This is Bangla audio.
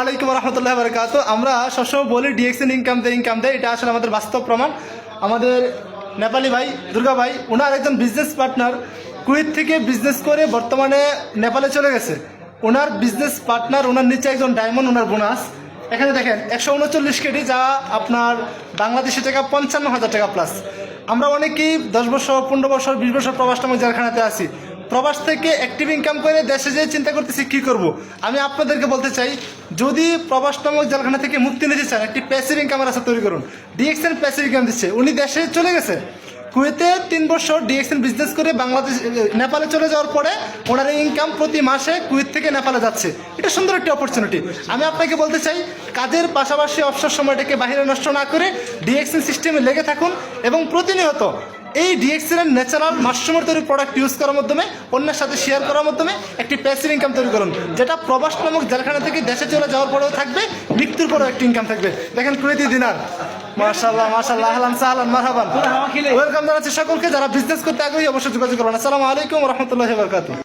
আলাইকুম রহমতুল্লাহ বরকাত। আমরা সবসময় বলি ডিএক্সএন ইনকাম দেয়, এটা আসলে আমাদের বাস্তব প্রমাণ। আমাদের নেপালি ভাই দুর্গা ভাই, ওনার একজন বিজনেস পার্টনার কুয়েত থেকে বিজনেস করে বর্তমানে নেপালে চলে গেছে। ওনার বিজনেস পার্টনার, ওনার নিচে একজন ডায়মন্ড, ওনার বোনাস এখানে দেখেন 139 কেডি, যা আপনার বাংলাদেশি টাকা 55,000 টাকা প্লাস। আমরা অনেকেই 10 বছর 15 বছর 20 বছর প্রবাস নামক জেলখানাতে আছি। প্রবাস থেকে অ্যাক্টিভ ইনকাম করে দেশে যেয়ে চিন্তা করতেছি কী করব। আমি আপনাদেরকে বলতে চাই, যদি প্রবাস নামক জেলখানা থেকে মুক্তি নিতে চান, একটি প্যাসিভ ইনকামের রাস্তা তৈরি করুন। ডিএক্সএন প্যাসিভ ইনকাম দিচ্ছে। উনি দেশে চলে গেছে, কুয়েতে 3 বছর ডিএক্সএন বিজনেস করে বাংলাদেশ নেপালে চলে যাওয়ার পরে ওনার ইনকাম প্রতি মাসে কুয়েত থেকে নেপালে যাচ্ছে। এটা সুন্দর একটি অপরচুনিটি। আমি আপনাকে বলতে চাই, কাজের পাশাপাশি অবসর সময়টাকে বাইরে নষ্ট না করে ডিএক্সএন সিস্টেমে লেগে থাকুন এবং প্রতিনিয়ত এই ডিএক্সএন এর ন্যাচারাল মাশরুমের তৈরি প্রোডাক্ট ইউজ করার মাধ্যমে, অন্যের সাথে শেয়ার করার মাধ্যমে একটি প্যাসিভ ইনকাম তৈরি করুন, যেটা প্রবাস নামক জেলখানা থেকে দেশে চলে যাওয়ার পরেও থাকবে, মৃত্যুর পরেও একটি ইনকাম থাকবে। দেখেন কুয়েতি দিনার, মাশাআল্লাহ মাশাআল্লাহ, আহলান সাহলান মারহাবান। ওয়েলকাম জানাচ্ছি সকলকে। যারা বিজনেস করতে আগ্রহী অবশ্যই যোগাযোগ করুন। আসসালামু আলাইকুম ওয়া রাহমাতুল্লাহি ওয়া বারাকাতুহু।